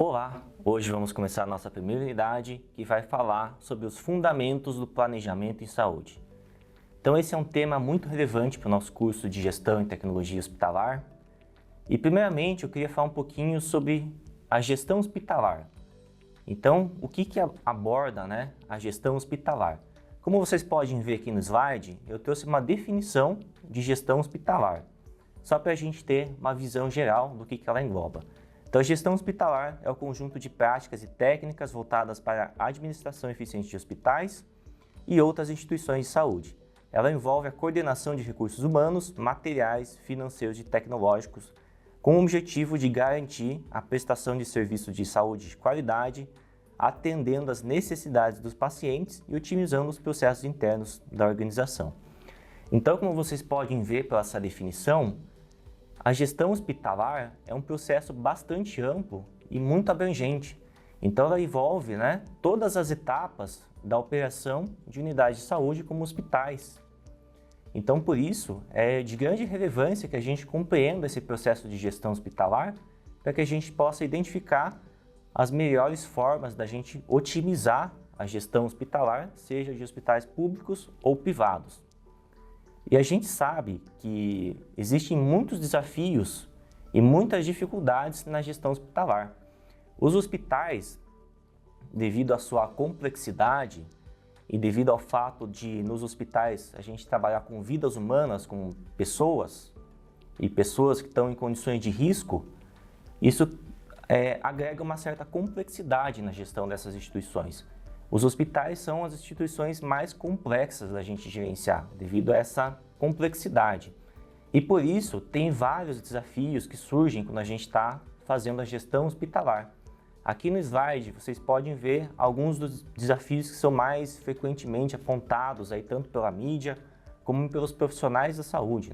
Olá! Hoje vamos começar a nossa primeira unidade que vai falar sobre os fundamentos do planejamento em saúde. Então esse é um tema muito relevante para o nosso curso de Gestão em Tecnologia Hospitalar. E primeiramente eu queria falar um pouquinho sobre a gestão hospitalar. Então o que aborda a gestão hospitalar? Como vocês podem ver aqui no slide, eu trouxe uma definição de gestão hospitalar, só para a gente ter uma visão geral do que ela engloba. Então, a gestão hospitalar é o conjunto de práticas e técnicas voltadas para a administração eficiente de hospitais e outras instituições de saúde. Ela envolve a coordenação de recursos humanos, materiais, financeiros e tecnológicos, com o objetivo de garantir a prestação de serviços de saúde de qualidade, atendendo às necessidades dos pacientes e otimizando os processos internos da organização. Então, como vocês podem ver pela essa definição, a gestão hospitalar é um processo bastante amplo e muito abrangente. Então ela envolve todas as etapas da operação de unidades de saúde como hospitais. Então por isso é de grande relevância que a gente compreenda esse processo de gestão hospitalar para que a gente possa identificar as melhores formas da gente otimizar a gestão hospitalar, seja de hospitais públicos ou privados. E a gente sabe que existem muitos desafios e muitas dificuldades na gestão hospitalar. Os hospitais, devido à sua complexidade e devido ao fato de nos hospitais a gente trabalhar com vidas humanas, com pessoas e pessoas que estão em condições de risco, isso agrega uma certa complexidade na gestão dessas instituições. Os hospitais são as instituições mais complexas da gente gerenciar, devido a essa complexidade. E por isso, tem vários desafios que surgem quando a gente está fazendo a gestão hospitalar. Aqui no slide, vocês podem ver alguns dos desafios que são mais frequentemente apontados, aí, tanto pela mídia, como pelos profissionais da saúde.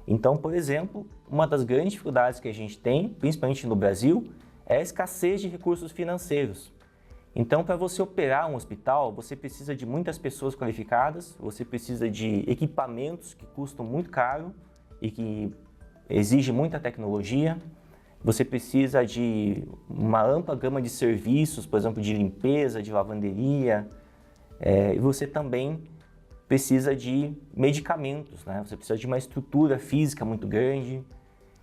Então, por exemplo, uma das grandes dificuldades que a gente tem, principalmente no Brasil, é a escassez de recursos financeiros. Então, para você operar um hospital, você precisa de muitas pessoas qualificadas, você precisa de equipamentos que custam muito caro e que exigem muita tecnologia, você precisa de uma ampla gama de serviços, por exemplo, de limpeza, de lavanderia, e você também precisa de medicamentos, Você precisa de uma estrutura física muito grande,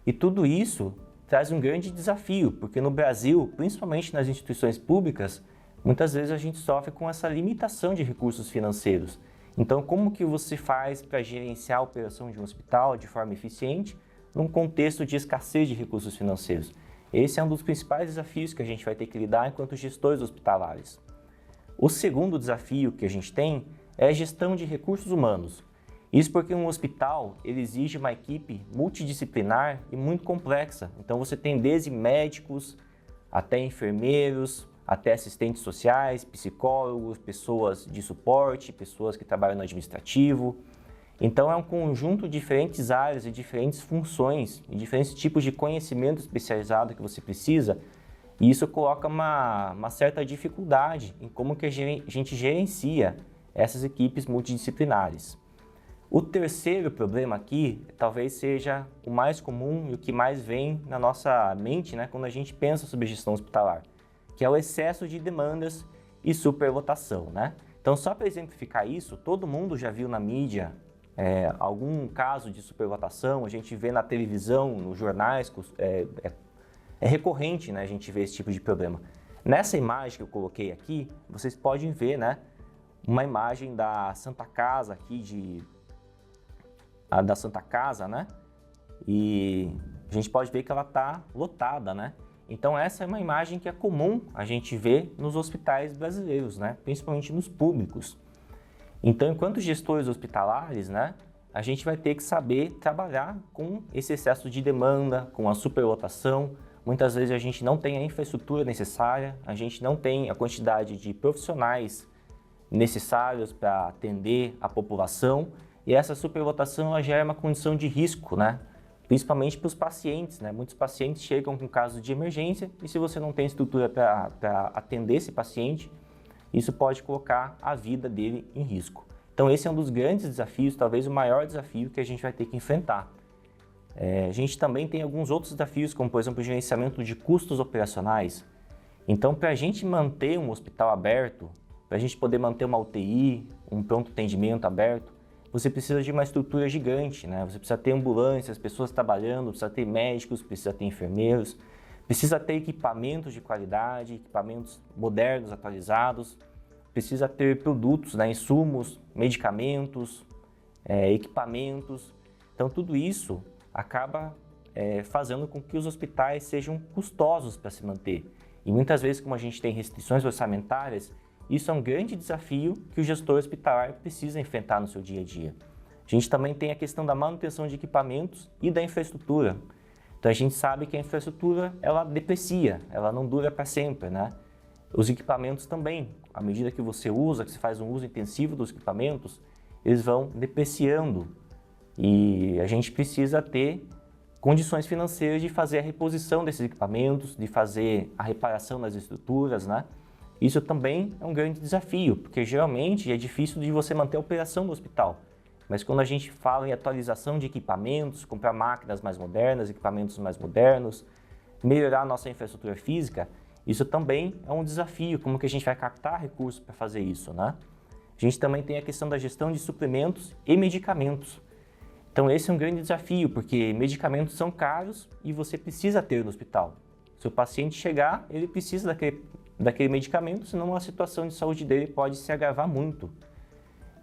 e tudo isso traz um grande desafio, porque no Brasil, principalmente nas instituições públicas, muitas vezes a gente sofre com essa limitação de recursos financeiros. Então, como que você faz para gerenciar a operação de um hospital de forma eficiente num contexto de escassez de recursos financeiros? Esse é um dos principais desafios que a gente vai ter que lidar enquanto gestores hospitalares. O segundo desafio que a gente tem é a gestão de recursos humanos. Isso porque um hospital ele exige uma equipe multidisciplinar e muito complexa. Então, você tem desde médicos até enfermeiros, até assistentes sociais, psicólogos, pessoas de suporte, pessoas que trabalham no administrativo. Então é um conjunto de diferentes áreas e diferentes funções e diferentes tipos de conhecimento especializado que você precisa, e isso coloca uma certa dificuldade em como que a gente gerencia essas equipes multidisciplinares. O terceiro problema aqui talvez seja o mais comum e o que mais vem na nossa mente quando a gente pensa sobre gestão hospitalar, que é o excesso de demandas e superlotação. Então, só para exemplificar isso, todo mundo já viu na mídia algum caso de superlotação, a gente vê na televisão, nos jornais, é recorrente a gente ver esse tipo de problema. Nessa imagem que eu coloquei aqui, vocês podem ver uma imagem da Santa Casa aqui, da Santa Casa, e a gente pode ver que ela está lotada, Então essa é uma imagem que é comum a gente ver nos hospitais brasileiros, principalmente nos públicos. Então, enquanto gestores hospitalares, a gente vai ter que saber trabalhar com esse excesso de demanda, com a superlotação. Muitas vezes a gente não tem a infraestrutura necessária, a gente não tem a quantidade de profissionais necessários para atender a população, e essa superlotação ela gera uma condição de risco, principalmente para os pacientes. Muitos pacientes chegam com casos de emergência e se você não tem estrutura para atender esse paciente, isso pode colocar a vida dele em risco. Então esse é um dos grandes desafios, talvez o maior desafio que a gente vai ter que enfrentar. A gente também tem alguns outros desafios, como por exemplo o gerenciamento de custos operacionais. Então, para a gente manter um hospital aberto, para a gente poder manter uma UTI, um pronto atendimento aberto, você precisa de uma estrutura gigante, né? Você precisa ter ambulâncias, pessoas trabalhando, precisa ter médicos, precisa ter enfermeiros, precisa ter equipamentos de qualidade, equipamentos modernos, atualizados, precisa ter produtos, né? Insumos, medicamentos, equipamentos. Então, tudo isso acaba fazendo com que os hospitais sejam custosos para se manter. E muitas vezes, como a gente tem restrições orçamentárias, isso é um grande desafio que o gestor hospitalar precisa enfrentar no seu dia a dia. A gente também tem a questão da manutenção de equipamentos e da infraestrutura. Então a gente sabe que a infraestrutura, ela deprecia, ela não dura para sempre, né? Os equipamentos também, à medida que você usa, que você faz um uso intensivo dos equipamentos, eles vão depreciando. E a gente precisa ter condições financeiras de fazer a reposição desses equipamentos, de fazer a reparação das estruturas, né? Isso também é um grande desafio, porque geralmente é difícil de você manter a operação do hospital. Mas quando a gente fala em atualização de equipamentos, comprar máquinas mais modernas, equipamentos mais modernos, melhorar a nossa infraestrutura física, isso também é um desafio, como que a gente vai captar recursos para fazer isso, né? A gente também tem a questão da gestão de suplementos e medicamentos. Então esse é um grande desafio, porque medicamentos são caros e você precisa ter no hospital. Se o paciente chegar, ele precisa daquele medicamento, senão a situação de saúde dele pode se agravar muito.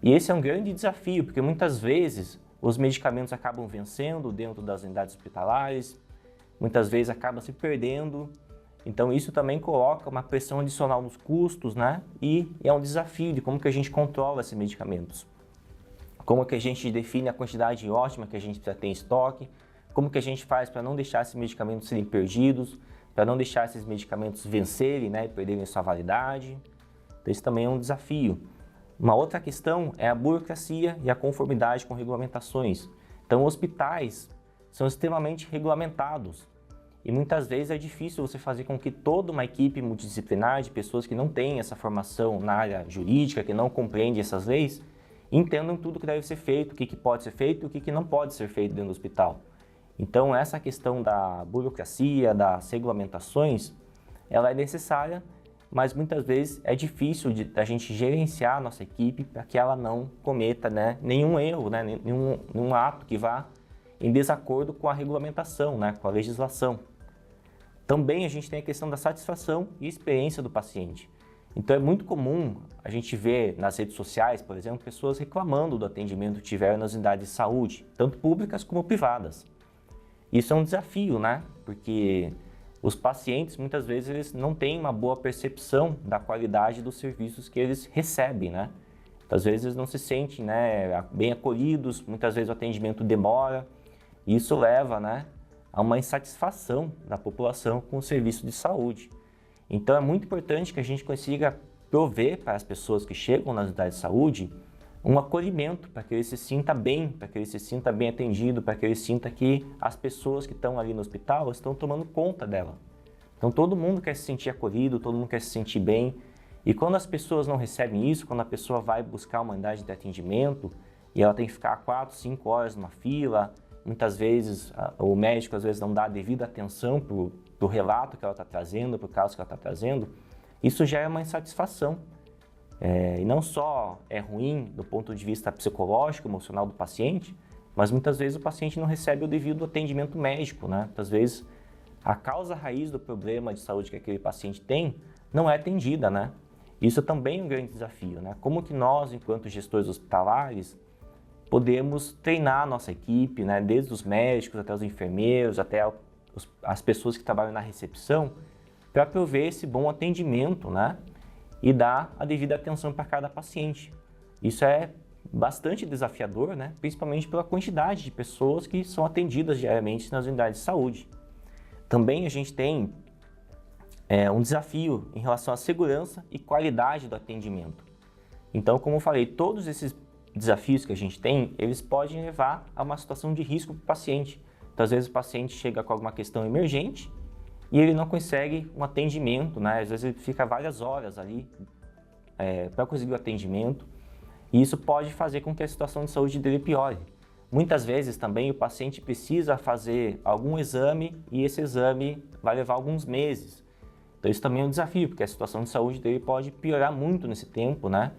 E esse é um grande desafio, porque muitas vezes os medicamentos acabam vencendo dentro das unidades hospitalares, muitas vezes acaba se perdendo. Então isso também coloca uma pressão adicional nos custos, né? E é um desafio de como que a gente controla esses medicamentos. Como que a gente define a quantidade ótima que a gente precisa ter em estoque, como que a gente faz para não deixar esses medicamentos serem perdidos, para não deixar esses medicamentos vencerem, né, e perderem sua validade. Então isso também é um desafio. Uma outra questão é a burocracia e a conformidade com regulamentações. Então hospitais são extremamente regulamentados e muitas vezes é difícil você fazer com que toda uma equipe multidisciplinar de pessoas que não têm essa formação na área jurídica, que não compreende essas leis, entendam tudo que deve ser feito, o que pode ser feito e o que não pode ser feito dentro do hospital. Então essa questão da burocracia, das regulamentações, ela é necessária, mas muitas vezes é difícil da gente gerenciar a nossa equipe para que ela não cometa, né, nenhum erro, né, nenhum ato que vá em desacordo com a regulamentação, né, com a legislação. Também a gente tem a questão da satisfação e experiência do paciente. Então é muito comum a gente ver nas redes sociais, por exemplo, pessoas reclamando do atendimento que tiveram nas unidades de saúde, tanto públicas como privadas. Isso é um desafio, né? Porque os pacientes muitas vezes eles não têm uma boa percepção da qualidade dos serviços que eles recebem, né? Às vezes eles não se sentem, né, bem acolhidos, muitas vezes o atendimento demora, e isso leva, né, a uma insatisfação da população com o serviço de saúde. Então é muito importante que a gente consiga prover para as pessoas que chegam nas unidades de saúde um acolhimento, para que ele se sinta bem, para que ele se sinta bem atendido, para que ele sinta que as pessoas que estão ali no hospital estão tomando conta dela. Então todo mundo quer se sentir acolhido, todo mundo quer se sentir bem. E quando as pessoas não recebem isso, quando a pessoa vai buscar uma unidade de atendimento e ela tem que ficar 4, 5 horas numa fila, muitas vezes o médico às vezes não dá a devida atenção para o relato que ela está trazendo, para o caso que ela está trazendo, isso já é uma insatisfação. E não só é ruim do ponto de vista psicológico, emocional do paciente, mas muitas vezes o paciente não recebe o devido atendimento médico, né? Muitas vezes a causa raiz do problema de saúde que aquele paciente tem não é atendida, né? Isso também é um grande desafio, né? Como que nós, enquanto gestores hospitalares, podemos treinar a nossa equipe, né? Desde os médicos até os enfermeiros, até as pessoas que trabalham na recepção, para prover esse bom atendimento, né? E dar a devida atenção para cada paciente. Isso é bastante desafiador, né? Principalmente pela quantidade de pessoas que são atendidas diariamente nas unidades de saúde. Também a gente tem um desafio em relação à segurança e qualidade do atendimento. Então, como eu falei, todos esses desafios que a gente tem, eles podem levar a uma situação de risco para o paciente. Então, às vezes o paciente chega com alguma questão emergente e ele não consegue um atendimento, né? Às vezes ele fica várias horas ali para conseguir o atendimento e isso pode fazer com que a situação de saúde dele piore. Muitas vezes também o paciente precisa fazer algum exame e esse exame vai levar alguns meses. Então isso também é um desafio, porque a situação de saúde dele pode piorar muito nesse tempo, né?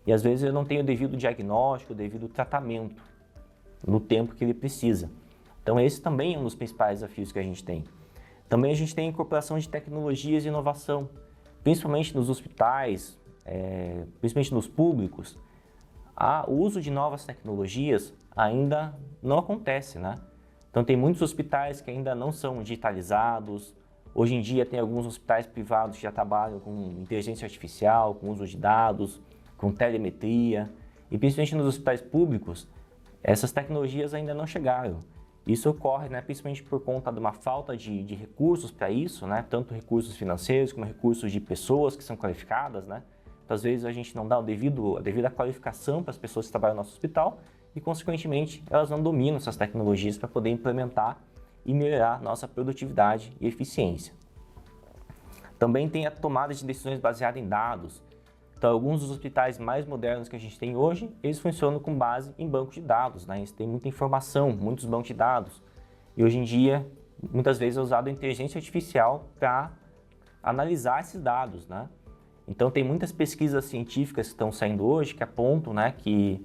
E às vezes ele não tem o devido diagnóstico, o devido tratamento no tempo que ele precisa. Então esse também é um dos principais desafios que a gente tem. Também a gente tem a incorporação de tecnologias e inovação, principalmente nos hospitais, principalmente nos públicos. O uso de novas tecnologias ainda não acontece, né? Então tem muitos hospitais que ainda não são digitalizados. Hoje em dia tem alguns hospitais privados que já trabalham com inteligência artificial, com uso de dados, com telemetria. E principalmente nos hospitais públicos, essas tecnologias ainda não chegaram. Isso ocorre, né, principalmente por conta de uma falta de recursos para isso, né? Tanto recursos financeiros como recursos de pessoas que são qualificadas, né? Então, às vezes a gente não dá a devida qualificação para as pessoas que trabalham no nosso hospital e, consequentemente, elas não dominam essas tecnologias para poder implementar e melhorar nossa produtividade e eficiência. Também tem a tomada de decisões baseada em dados. Então, alguns dos hospitais mais modernos que a gente tem hoje, eles funcionam com base em bancos de dados, né? Eles têm muita informação, muitos bancos de dados. E hoje em dia, muitas vezes é usado a inteligência artificial para analisar esses dados, né? Então, tem muitas pesquisas científicas que estão saindo hoje que apontam, né, que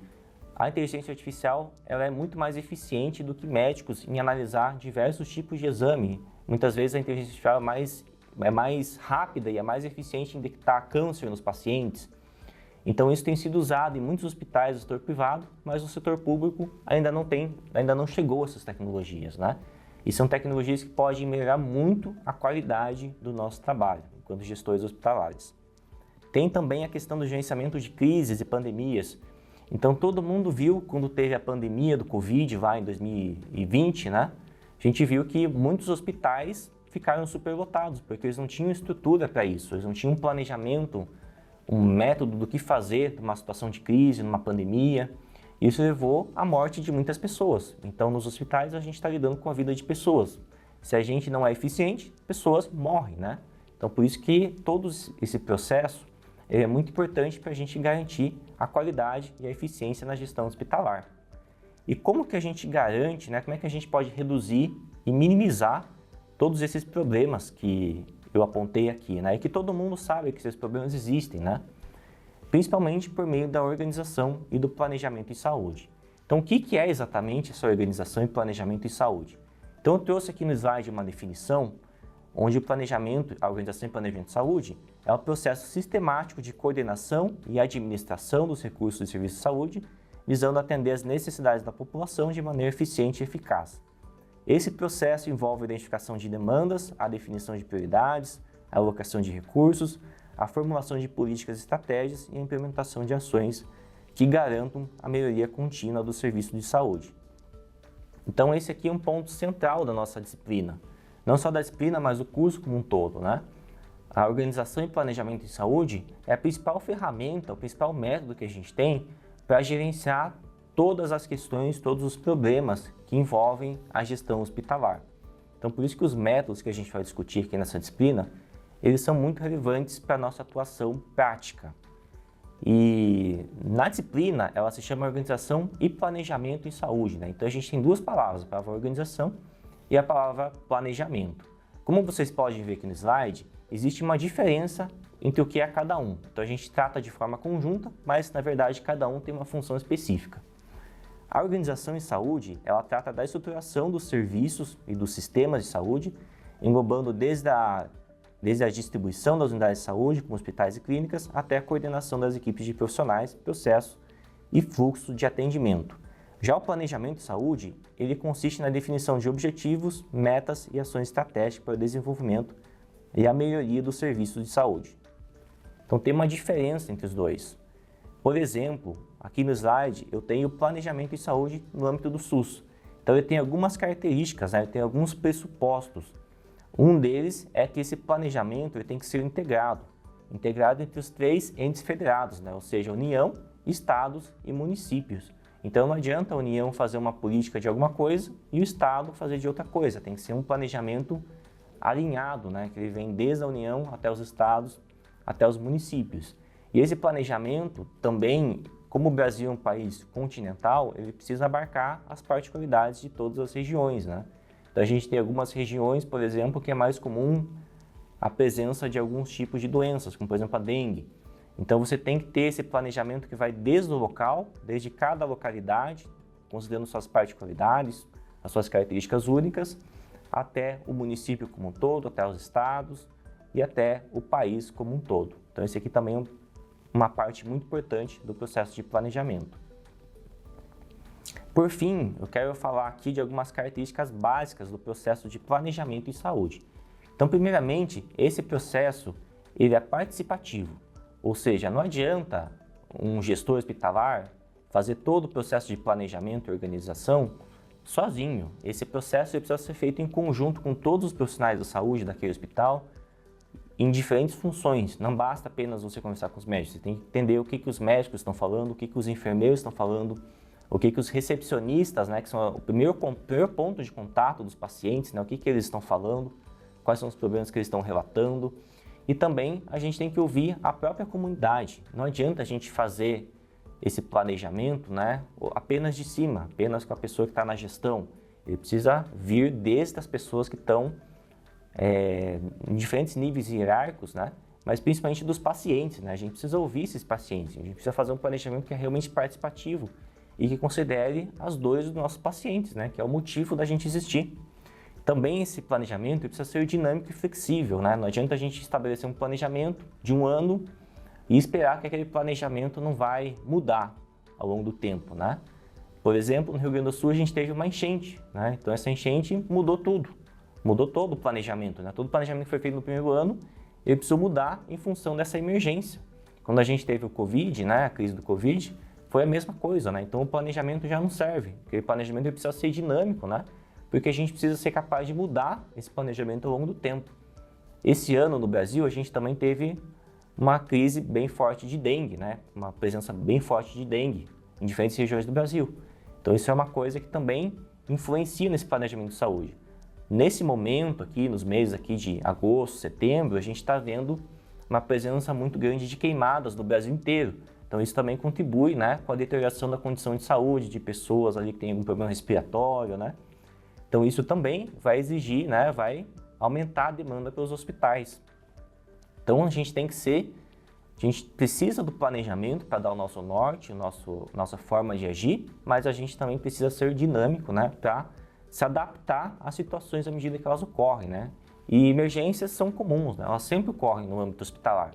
a inteligência artificial ela é muito mais eficiente do que médicos em analisar diversos tipos de exame. Muitas vezes a inteligência artificial é mais rápida e é mais eficiente em detectar câncer nos pacientes. Então isso tem sido usado em muitos hospitais do setor privado, mas no setor público ainda não chegou essas tecnologias, né? E são tecnologias que podem melhorar muito a qualidade do nosso trabalho, enquanto gestores hospitalares. Tem também a questão do gerenciamento de crises e pandemias. Então todo mundo viu quando teve a pandemia do Covid, em 2020, né? A gente viu que muitos hospitais ficaram superlotados, porque eles não tinham estrutura para isso, eles não tinham um planejamento, um método do que fazer numa situação de crise, numa pandemia. Isso levou à morte de muitas pessoas. Então, nos hospitais, a gente está lidando com a vida de pessoas. Se a gente não é eficiente, pessoas morrem, né? Então, por isso que todo esse processo é muito importante para a gente garantir a qualidade e a eficiência na gestão hospitalar. E como que a gente garante, né? Como é que a gente pode reduzir e minimizar todos esses problemas que eu apontei aqui, né? E que todo mundo sabe que esses problemas existem, né? Principalmente por meio da organização e do planejamento em saúde. Então, o que é exatamente essa organização e planejamento em saúde? Então, eu trouxe aqui no slide uma definição onde o planejamento, a organização e planejamento de saúde é um processo sistemático de coordenação e administração dos recursos de serviços de saúde, visando atender às necessidades da população de maneira eficiente e eficaz. Esse processo envolve a identificação de demandas, a definição de prioridades, a alocação de recursos, a formulação de políticas e estratégias e a implementação de ações que garantam a melhoria contínua do serviço de saúde. Então esse aqui é um ponto central da nossa disciplina. Não só da disciplina, mas do curso como um todo, né? A organização e planejamento em saúde é a principal ferramenta, o principal método que a gente tem para gerenciar todas as questões, todos os problemas que envolvem a gestão hospitalar. Então, por isso que os métodos que a gente vai discutir aqui nessa disciplina, eles são muito relevantes para a nossa atuação prática. E na disciplina, ela se chama Organização e Planejamento em Saúde, né? Então, a gente tem duas palavras, a palavra organização e a palavra planejamento. Como vocês podem ver aqui no slide, existe uma diferença entre o que é cada um. Então, a gente trata de forma conjunta, mas, na verdade, cada um tem uma função específica. A organização em saúde, ela trata da estruturação dos serviços e dos sistemas de saúde, englobando desde a distribuição das unidades de saúde, como hospitais e clínicas, até a coordenação das equipes de profissionais, processo e fluxo de atendimento. Já o planejamento de saúde, ele consiste na definição de objetivos, metas e ações estratégicas para o desenvolvimento e a melhoria dos serviços de saúde. Então tem uma diferença entre os dois. Por exemplo, aqui no slide eu tenho o planejamento em saúde no âmbito do SUS. Então ele tem algumas características, né? Ele tem alguns pressupostos. Um deles é que esse planejamento ele tem que ser integrado entre os três entes federados, né? Ou seja, União, Estados e municípios. Então não adianta a União fazer uma política de alguma coisa e o Estado fazer de outra coisa. Tem que ser um planejamento alinhado, né? Que ele vem desde a União até os estados, até os municípios. E esse planejamento também, como o Brasil é um país continental, ele precisa abarcar as particularidades de todas as regiões, né? Então a gente tem algumas regiões, por exemplo, que é mais comum a presença de alguns tipos de doenças, como por exemplo a dengue. Então você tem que ter esse planejamento que vai desde o local, desde cada localidade, considerando suas particularidades, as suas características únicas, até o município como um todo, até os estados e até o país como um todo. Então esse aqui também é uma parte muito importante do processo de planejamento. Por fim, eu quero falar aqui de algumas características básicas do processo de planejamento em saúde. Então, primeiramente, esse processo ele é participativo, ou seja, não adianta um gestor hospitalar fazer todo o processo de planejamento e organização sozinho. Esse processo ele precisa ser feito em conjunto com todos os profissionais da saúde daquele hospital, em diferentes funções. Não basta apenas você conversar com os médicos, você tem que entender o que os médicos estão falando, o que os enfermeiros estão falando, o que os recepcionistas, né, que são o primeiro ponto de contato dos pacientes, né, o que eles estão falando, quais são os problemas que eles estão relatando. E também a gente tem que ouvir a própria comunidade. Não adianta a gente fazer esse planejamento, né, apenas de cima, apenas com a pessoa que está na gestão. Ele precisa vir desde as pessoas que estão em diferentes níveis hierárquicos, né, mas principalmente dos pacientes, né? A gente precisa ouvir esses pacientes, a gente precisa fazer um planejamento que é realmente participativo e que considere as dores dos nossos pacientes, né, que é o motivo da gente existir. Também esse planejamento precisa ser dinâmico e flexível, né? Não adianta a gente estabelecer um planejamento de um ano e esperar que aquele planejamento não vai mudar ao longo do tempo, né? Por exemplo, no Rio Grande do Sul a gente teve uma enchente, né? Então essa enchente mudou tudo, mudou todo o planejamento, né? Todo o planejamento que foi feito no primeiro ano, ele precisou mudar em função dessa emergência. Quando a gente teve o Covid, né? A crise do Covid, foi a mesma coisa, né? Então o planejamento já não serve, porque o planejamento ele precisa ser dinâmico, né? Porque a gente precisa ser capaz de mudar esse planejamento ao longo do tempo. Esse ano no Brasil a gente também teve uma crise bem forte de dengue, né? Uma presença bem forte de dengue em diferentes regiões do Brasil. Então isso é uma coisa que também influencia nesse planejamento de saúde. Nesse momento aqui, nos meses aqui de agosto, setembro, a gente está vendo uma presença muito grande de queimadas no Brasil inteiro. Então isso também contribui, né, com a deterioração da condição de saúde de pessoas ali que têm algum problema respiratório, né? Então isso também vai exigir, né, vai aumentar a demanda pelos hospitais. Então a gente precisa do planejamento para dar o nosso norte, nossa forma de agir, mas a gente também precisa ser dinâmico, né, para se adaptar às situações à medida que elas ocorrem, né? E emergências são comuns, né? Elas sempre ocorrem no âmbito hospitalar.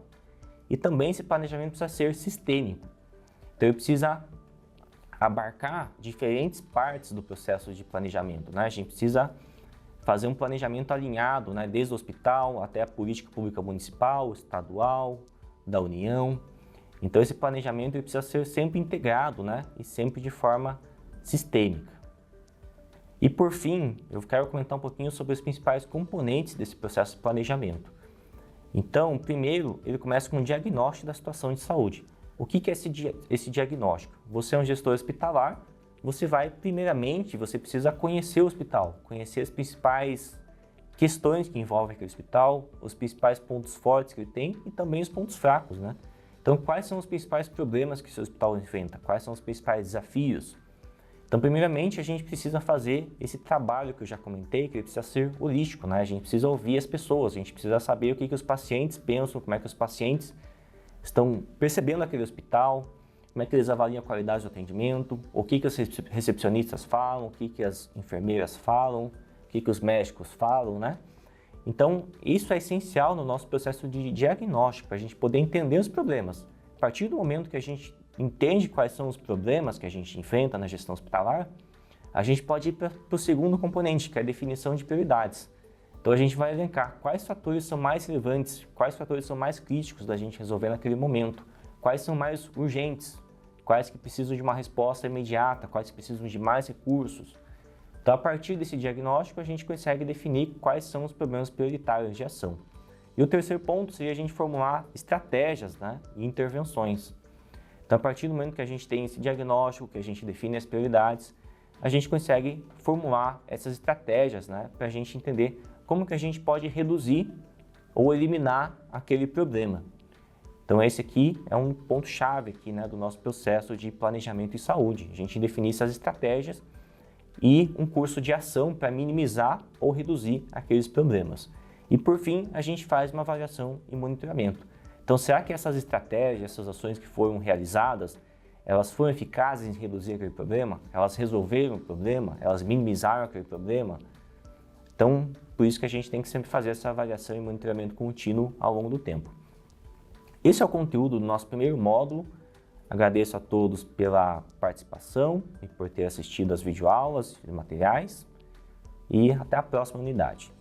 E também esse planejamento precisa ser sistêmico. Então ele precisa abarcar diferentes partes do processo de planejamento, né? A gente precisa fazer um planejamento alinhado, né? Desde o hospital até a política pública municipal, estadual, da União. Então esse planejamento ele precisa ser sempre integrado, né? E sempre de forma sistêmica. E por fim, eu quero comentar um pouquinho sobre os principais componentes desse processo de planejamento. Então, primeiro, ele começa com um diagnóstico da situação de saúde. O que é esse diagnóstico? Você é um gestor hospitalar, você precisa conhecer o hospital, conhecer as principais questões que envolvem aquele hospital, os principais pontos fortes que ele tem e também os pontos fracos, né? Então, quais são os principais problemas que o seu hospital enfrenta? Quais são os principais desafios? Então, primeiramente, a gente precisa fazer esse trabalho que eu já comentei, que ele precisa ser holístico, né? A gente precisa ouvir as pessoas, a gente precisa saber o que os pacientes pensam, como é que os pacientes estão percebendo aquele hospital, como é que eles avaliam a qualidade do atendimento, o que os recepcionistas falam, o que as enfermeiras falam, o que os médicos falam, né? Então, isso é essencial no nosso processo de diagnóstico, para a gente poder entender os problemas. A partir do momento que a gente entende quais são os problemas que a gente enfrenta na gestão hospitalar, a gente pode ir para o segundo componente, que é a definição de prioridades. Então a gente vai elencar quais fatores são mais relevantes, quais fatores são mais críticos da gente resolver naquele momento, quais são mais urgentes, quais que precisam de uma resposta imediata, quais que precisam de mais recursos. Então a partir desse diagnóstico a gente consegue definir quais são os problemas prioritários de ação. E o terceiro ponto seria a gente formular estratégias, né, e intervenções. Então, a partir do momento que a gente tem esse diagnóstico, que a gente define as prioridades, a gente consegue formular essas estratégias, né, para a gente entender como que a gente pode reduzir ou eliminar aquele problema. Então, esse aqui é um ponto-chave aqui, né, do nosso processo de planejamento em saúde. A gente definir essas estratégias e um curso de ação para minimizar ou reduzir aqueles problemas. E por fim, a gente faz uma avaliação e monitoramento. Então, será que essas estratégias, essas ações que foram realizadas, elas foram eficazes em reduzir aquele problema? Elas resolveram o problema? Elas minimizaram aquele problema? Então, por isso que a gente tem que sempre fazer essa avaliação e monitoramento contínuo ao longo do tempo. Esse é o conteúdo do nosso primeiro módulo. Agradeço a todos pela participação e por ter assistido às videoaulas e materiais. E até a próxima unidade.